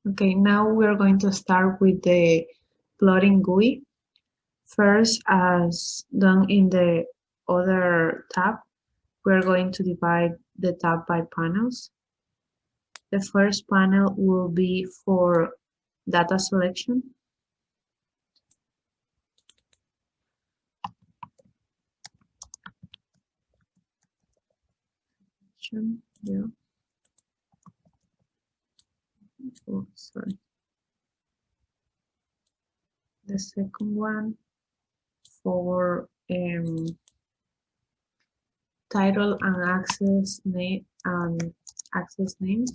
Okay, now we're going to start with the Plotting Gui. First, as done in the other tab, we're going to divide the tab by panels. The first panel will be for data selection. Yeah. Oh, sorry. The second one for title and access name and access names.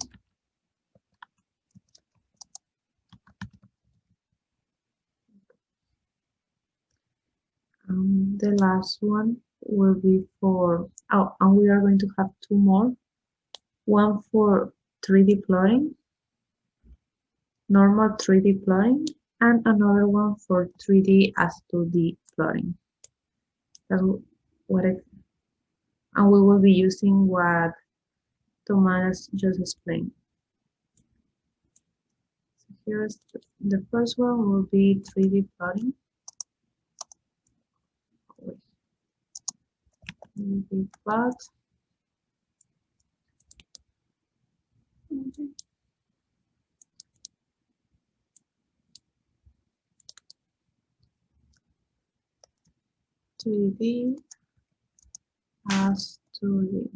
The last one will be for, oh, and we are going to have two more. One for 3D plotting, normal 3D plotting, and another one for 3D as 2D plotting. That's what it, and we will be using what Thomas just explained. So here's the first one will be 3D plotting. 3D plot. Okay. 3D as 2D.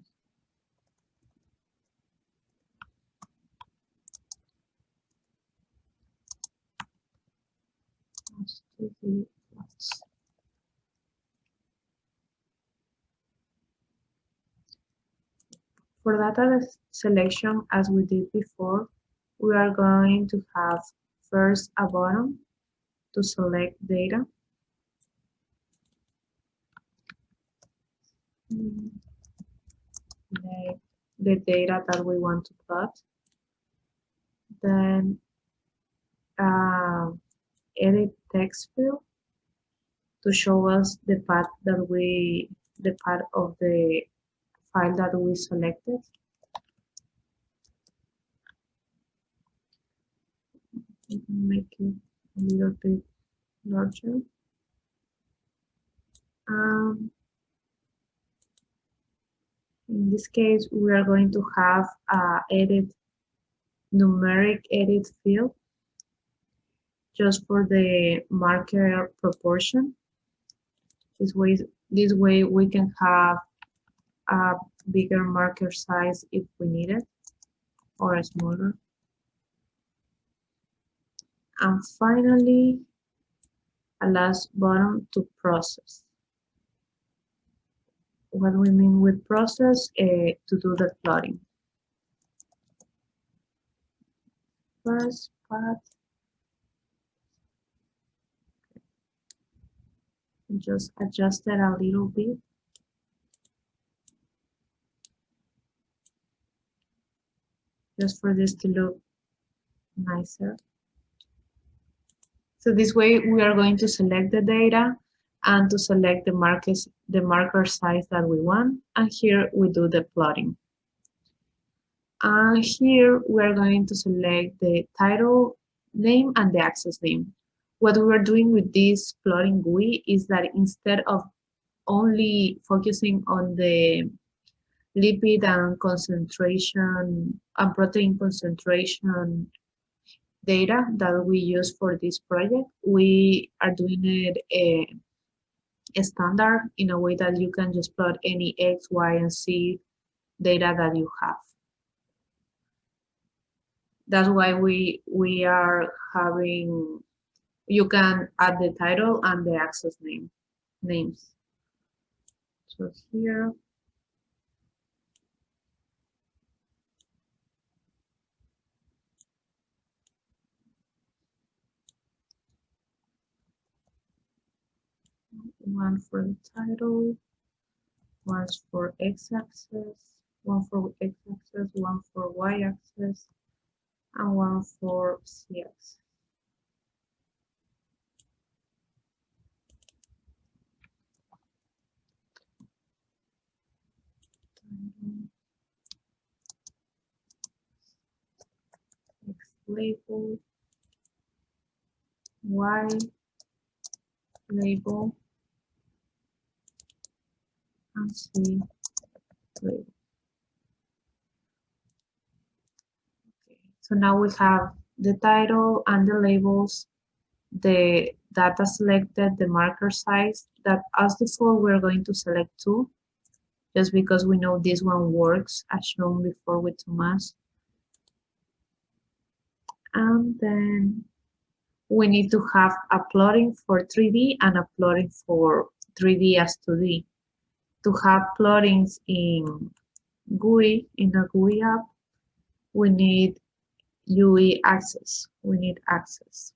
As 2D plots. For data selection, as we did before, we are going to have first a button to select data. Like the data that we want to plot. Then edit text field to show us the path of the file that we selected. Make it a little bit larger. In this case, we are going to have numeric edit field just for the marker proportion. This way we can have a bigger marker size if we need it, or a smaller. And finally, a last button to process. What do we mean with process? To do the plotting. First path. Just adjust it a little bit. Just for this to look nicer. So this way we are going to select the data and to select the marker size that we want. And here we do the plotting. And here we're going to select the title name and the access name. What we are doing with this plotting GUI is that instead of only focusing on the lipid and concentration and protein concentration data that we use for this project, we are doing it a standard in a way that you can just plot any X, Y, and Z data that you have. That's why we are having, you can add the title and the access names. So here, one for the title, one for x-axis, one for x-axis, one for y-axis, and one for z-axis. label, Y label, and Z label. Okay. So now we have the title and the labels, the data selected, the marker size, that as default we're going to select 2, just because we know this one works as shown before with Tomas. And then we need to have a plotting for 3D and a plotting for 3D as 2D. To have plottings in GUI, in a GUI app, we need UI access. We need access.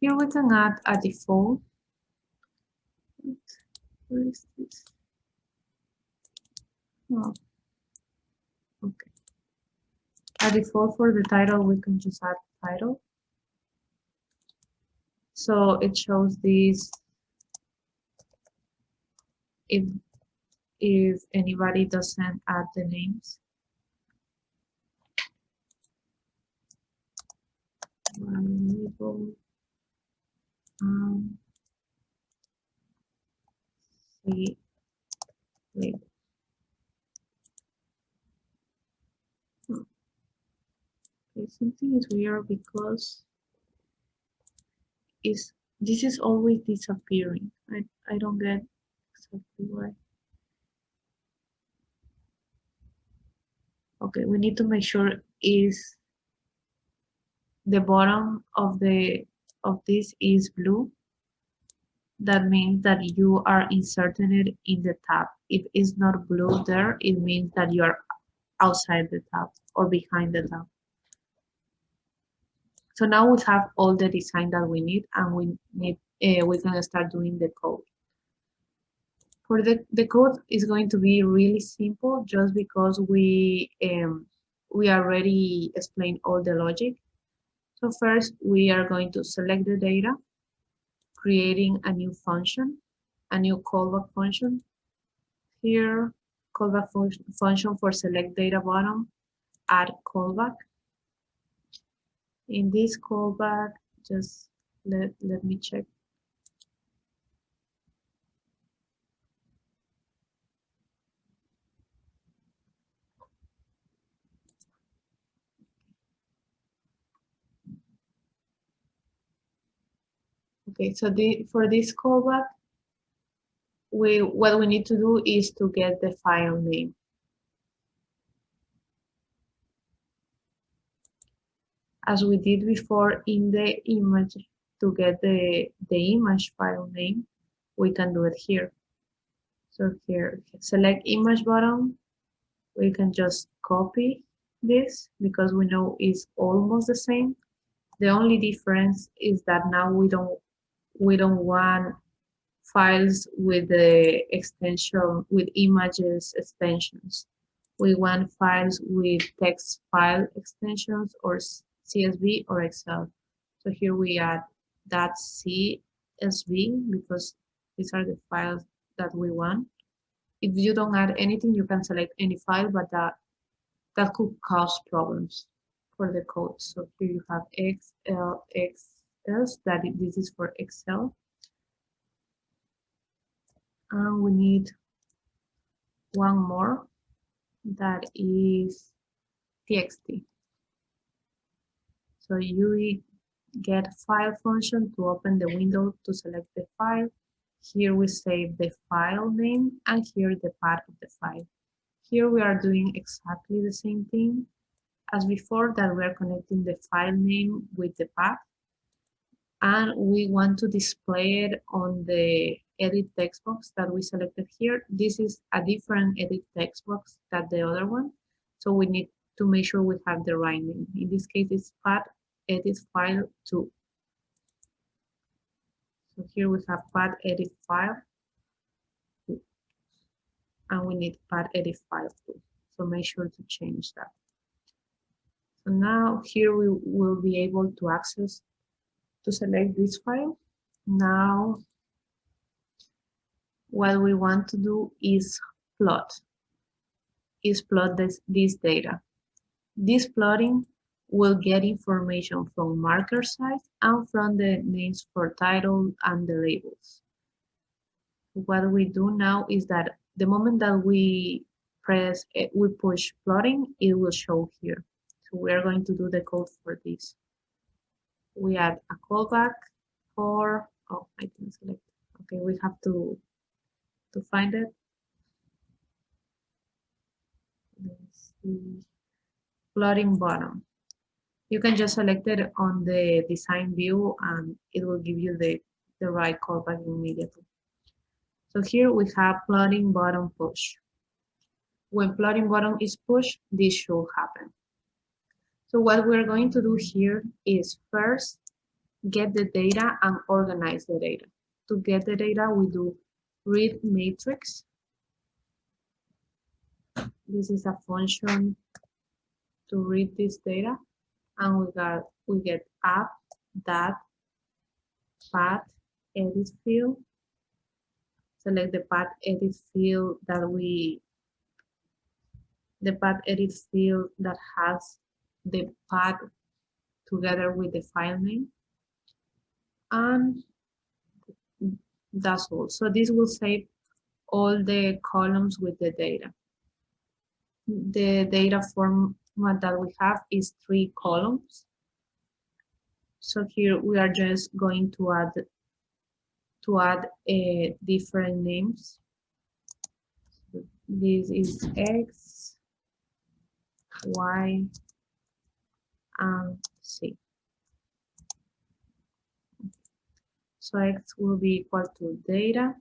Here we can add a default. Where is this? Oh, okay. A default for the title, we can just add title. So it shows this if anybody doesn't add the names. Label, see label. Okay, something is weird because this is always disappearing. I don't get exactly why. Okay, we need to make sure is the bottom of this is blue. That means that you are inserting it in the tab. If it's not blue there, it means that you are outside the tab or behind the tab. So now we have all the design that we need, and we can start doing the code. For the code is going to be really simple, just because we already explained all the logic. So first we are going to select the data, creating a new function, a new callback function. Here, callback function for select data bottom, add callback. In this callback, just let me check. Okay, so for this callback, what we need to do is to get the file name. As we did before in the image, to get the image file name, we can do it here. So here, select image bottom. We can just copy this because we know it's almost the same. The only difference is that now we don't want files with the extension with images extensions. We want files with text file extensions or CSV or Excel. So here we add .csv because these are the files that we want. If you don't add anything, you can select any file, but that could cause problems for the code. So here you have XLXS, this is for Excel. And we need one more, that is txt. So you get file function to open the window to select the file. Here we save the file name and here the path of the file. Here we are doing exactly the same thing as before, that we are connecting the file name with the path. And we want to display it on the edit text box that we selected here. This is a different edit text box than the other one. So we need to make sure we have the right name. In this case, it's path edit file 2. So here we have path edit file 2. And we need path edit file 2. So make sure to change that. So now here we will be able to access to select this file. Now what we want to do is plot this data. This plotting will get information from marker size and from the names for title and the labels. What we do now is that the moment that we push plotting, it will show here. So we are going to do the code for this. We add a callback for, oh, I didn't select. Okay, we have to find it. Let's see. Plotting bottom. You can just select it on the design view and it will give you the right callback immediately. So here we have plotting bottom push. When plotting bottom is pushed, this should happen. So what we're going to do here is first get the data and organize the data. To get the data, we do read matrix. This is a function to read this data, and we get app that path edit field. Select the path edit field that has the path together with the file name, and that's all. So this will save all the columns with the data. The data format that we have is 3 columns. So here we are just going to add different names. This is X, Y, and Z. So X will be equal to data.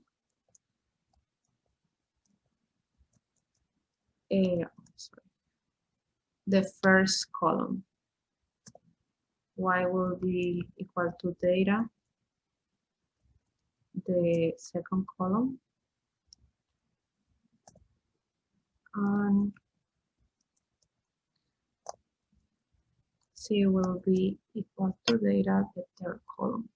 The first column. Y will be equal to data. The second column. And C will be equal to data, the third column.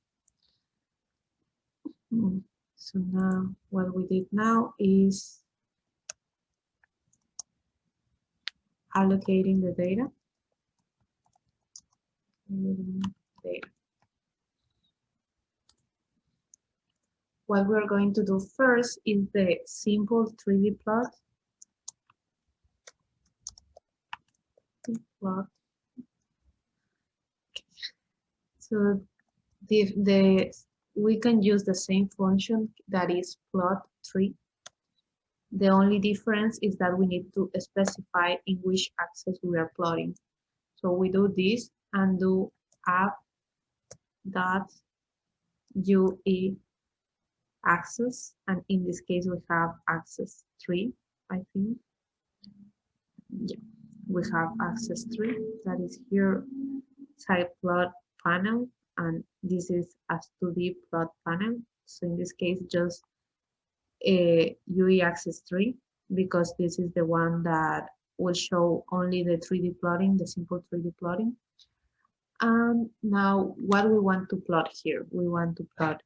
So now what we did now is allocating the data. What we're going to do first is the simple 3D plot. So we can use the same function that is plot3. The only difference is that we need to specify in which axis we are plotting. So we do this and do app.ue axis, and in this case we have axis 3, I think. Yeah, we have axis 3, that is here type plot panel, and this is a 2D plot panel. So in this case, just a UE axis 3, because this is the one that will show only the 3D plotting, the simple 3D plotting. And now what we want to plot here, we want to plot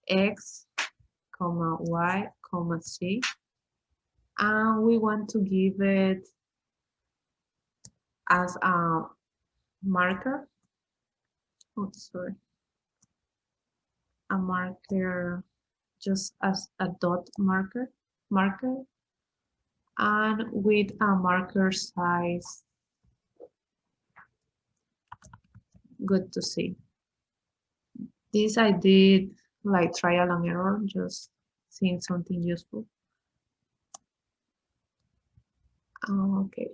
X, comma Y, comma Z, and we want to give it as a marker. Oh, sorry. A marker, just as a dot marker, and with a marker size. Good to see. This I did like trial and error, just seeing something useful. Okay.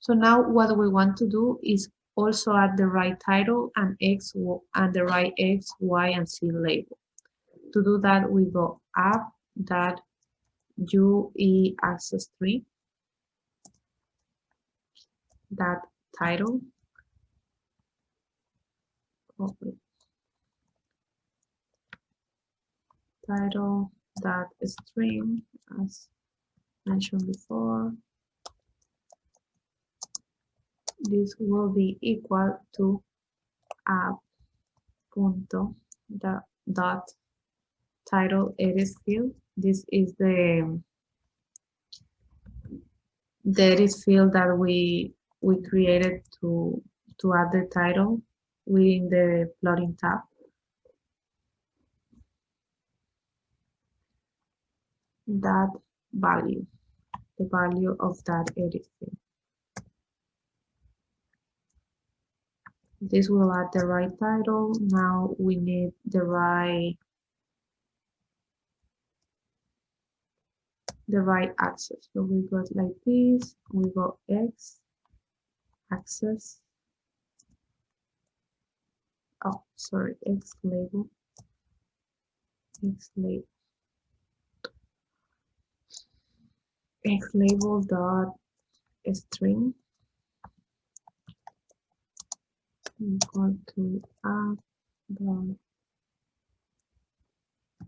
So now what we want to do is also add the right title and the right X, Y, and Z label. To do that, we go app.ue axis 3, that title. Okay. Title that string, as mentioned before, this will be equal to a punto dot title edit field. This is the edit field that we created to add the title within the plotting tab. That value, the value of that edit field. This will add the right title. Now we need the right access. So we got like this, we got X access. Oh, sorry, X label. X label dot string equal to app dot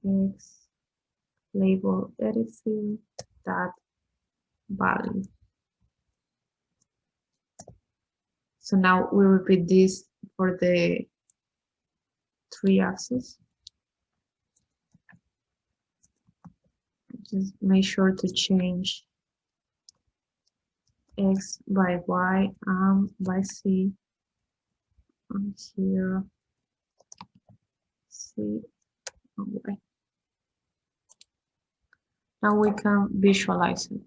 X label edit field that value. So now we repeat this for the 3 axes. Just make sure to change X by Y and by C. And here C and Y. Now we can visualize it.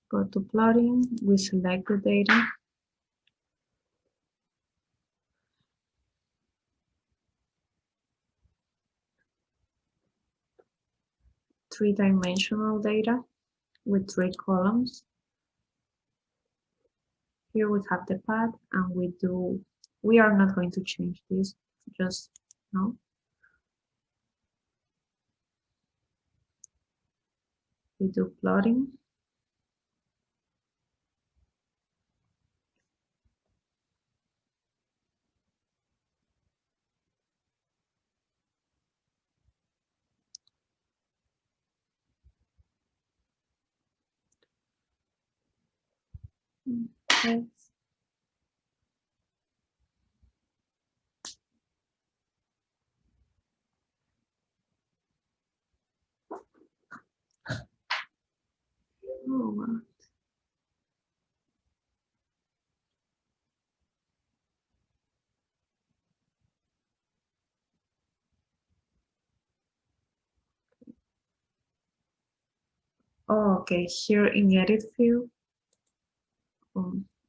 Go to plotting, we select the data. Three-dimensional data with 3 columns. Here we have the path and we are not going to change this, just no. We do plotting. Okay. Oh, wow. Oh, okay, here in edit field,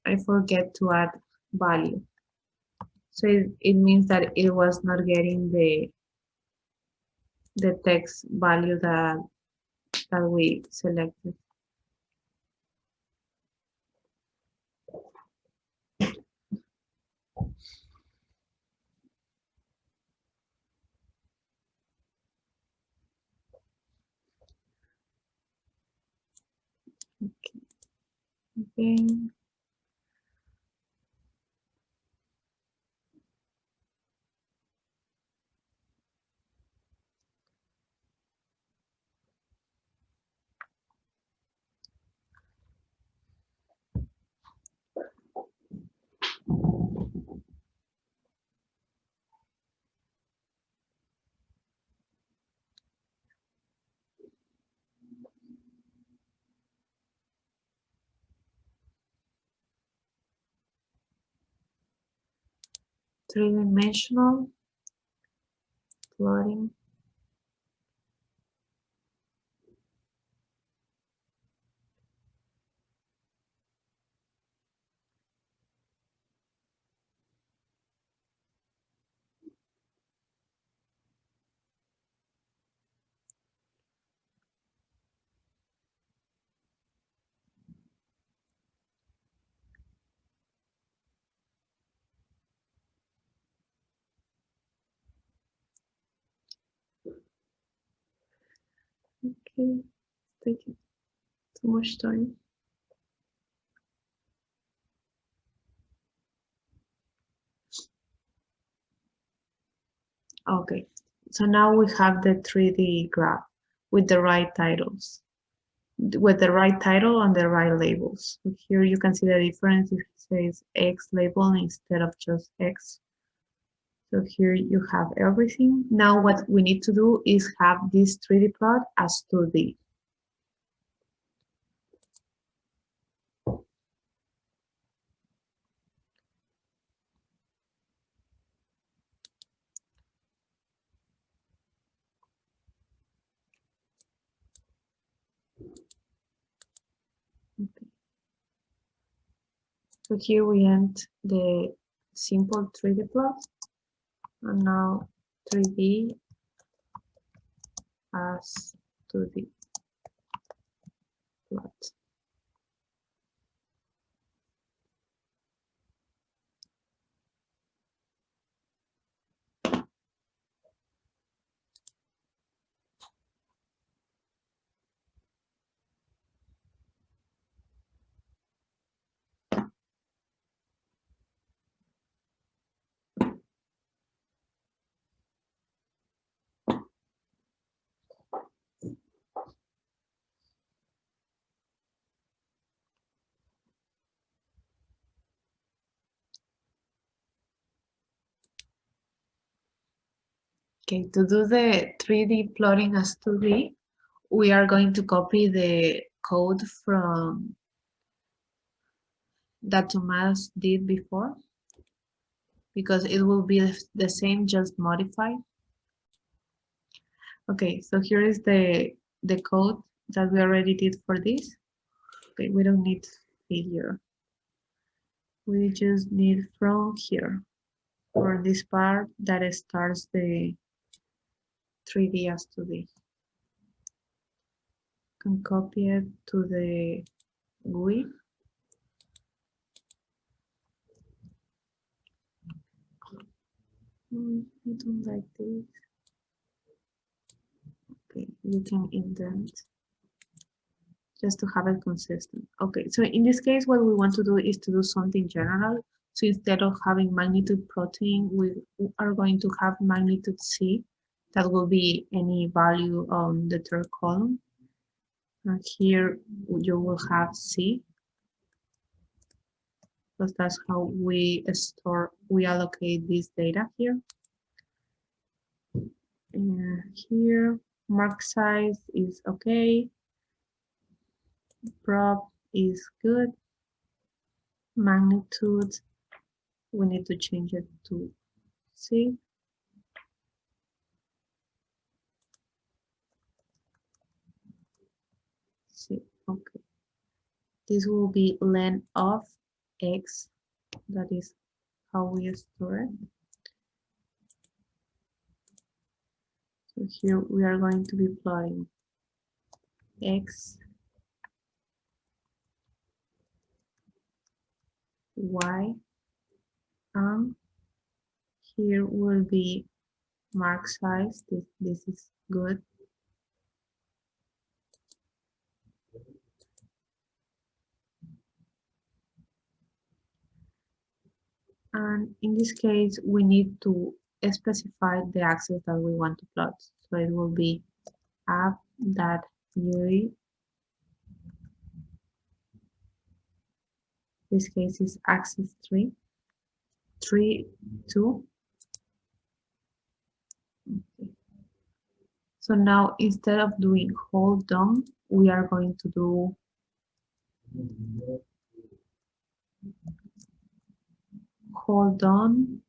I forget to add value. So it means that it was not getting the text value that we selected. Okay. Again. Three-dimensional plotting. Okay, taking too much time. Okay, So now we have the 3D graph with the right titles, with the right title and the right labels. So here you can see the difference if it says X label instead of just X. So here you have everything. Now what we need to do is have this 3D plot as 2D. Okay. So here we end the simple 3D plot, and now 3D as 2D plot. Okay, to do the 3D plotting as 2D, we are going to copy the code from that Tomas did before, because it will be the same, just modified. Okay, so here is the code that we already did for this. Okay, we don't need figure. We just need from here for this part that starts the 3D as 2D. Can copy it to the GUI. I don't like this. Okay, you can indent just to have it consistent. Okay, so in this case, what we want to do is to do something general. So instead of having magnitude protein, we are going to have magnitude C. That will be any value on the third column. And here you will have C, because that's how we allocate this data here. And here, mark size is okay. Prop is good. Magnitude, we need to change it to C. C, okay. This will be length of X. That is how we store it. So here we are going to be plotting X, Y, and here will be mark size. This is good. And in this case, we need to specify the axis that we want to plot. So it will be app.ui. This case is axis 3, 3, 2. Okay. So now instead of doing hold down, we are going to do hold on,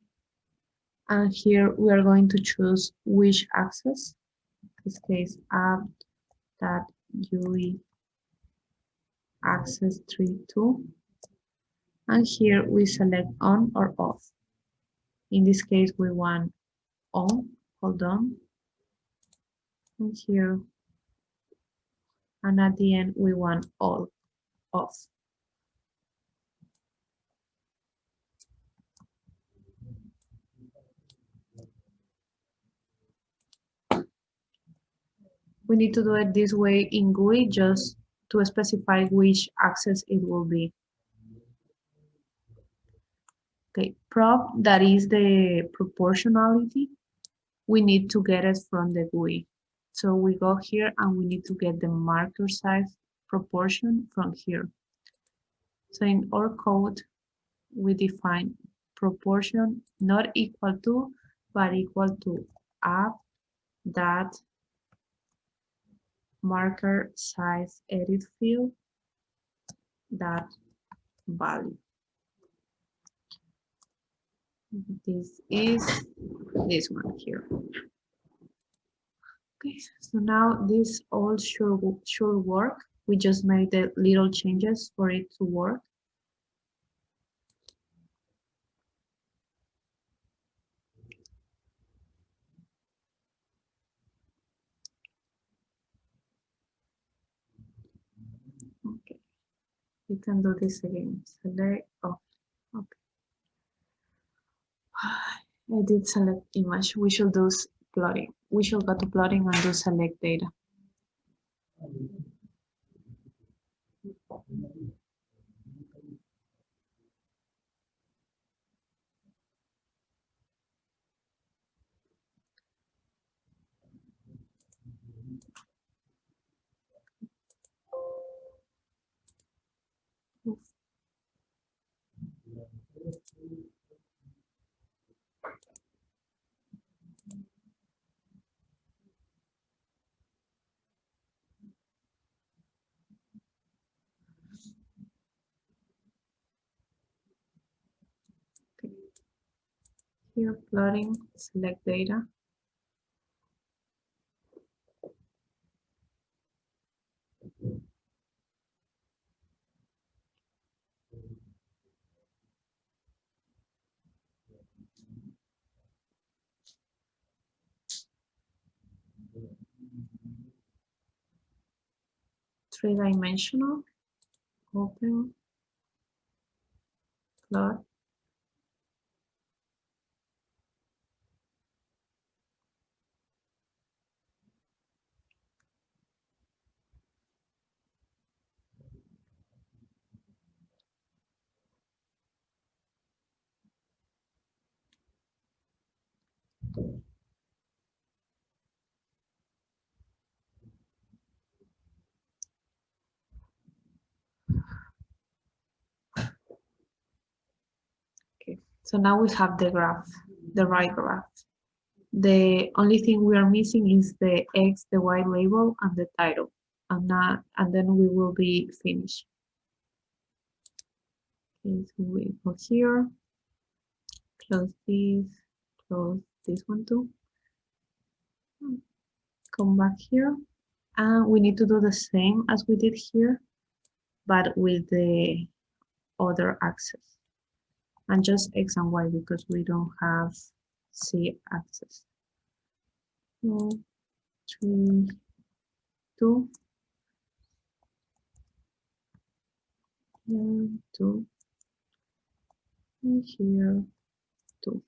and here we are going to choose which axis. In this case, app.ui axis 3, 2. And here we select on or off. In this case, we want on, hold on. And here, and at the end, we want all, off. We need to do it this way in GUI just to specify which axis it will be. Okay, prop, that is the proportionality. we need to get it from the GUI. So we go here and we need to get the marker size proportion from here. So in our code, we define proportion not equal to, but equal to app dot marker size edit field dot value. This is this one here. Okay, so now this all should work. We just made the little changes for it to work. Okay, we can do this again. Select, oh, okay. I did select image. We should do plotting. We should go to plotting and do select data. Okay. Here, plotting, select data. Three-dimensional, open, plot. Okay, so now we have the graph, the right graph. The only thing we are missing is the X, the Y label, and the title, and then we will be finished. Okay, so we go here, close this one too. Come back here, and we need to do the same as we did here, but with the other axis, and just X and Y because we don't have Z axis. 4, 3, 2, here, 2, and here, 2.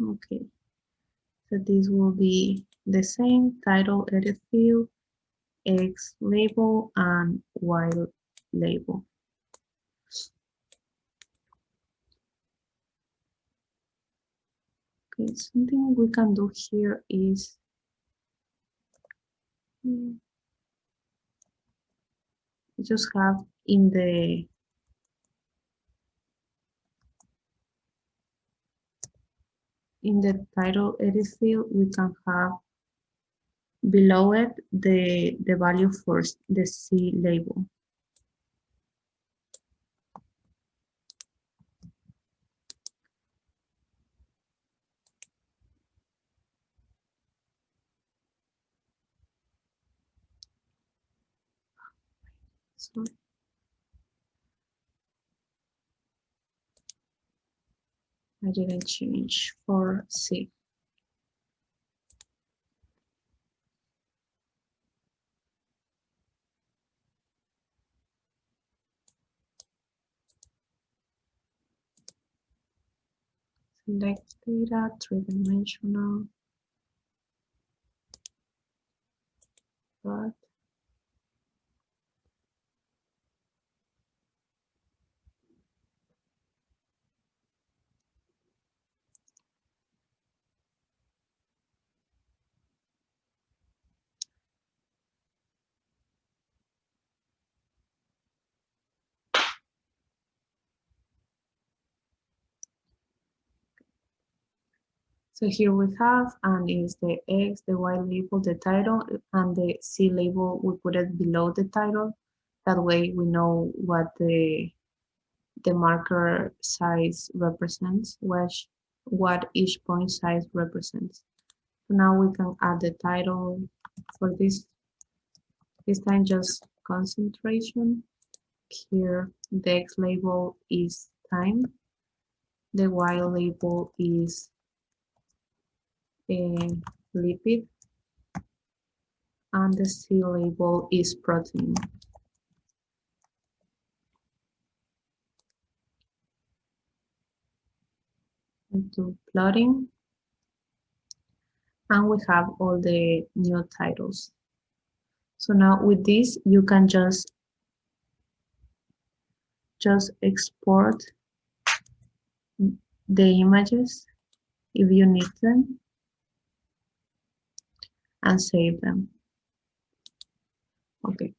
Okay, so this will be the same title edit field, X label, and Y label. Okay, something we can do here is just have in the title edit field, we can have below it the value for the C label. So I didn't change for C. Select data, three-dimensional, but So here we have, and is the X, the Y label, the title, and the C label, we put it below the title. That way we know what the marker size represents, what each point size represents. So now we can add the title for this time, just concentration. Here the X label is time, the Y label is a lipid, and the C label is protein. Into plotting, and we have all the new titles. So now with this, you can just export the images if you need them and save them. Okay,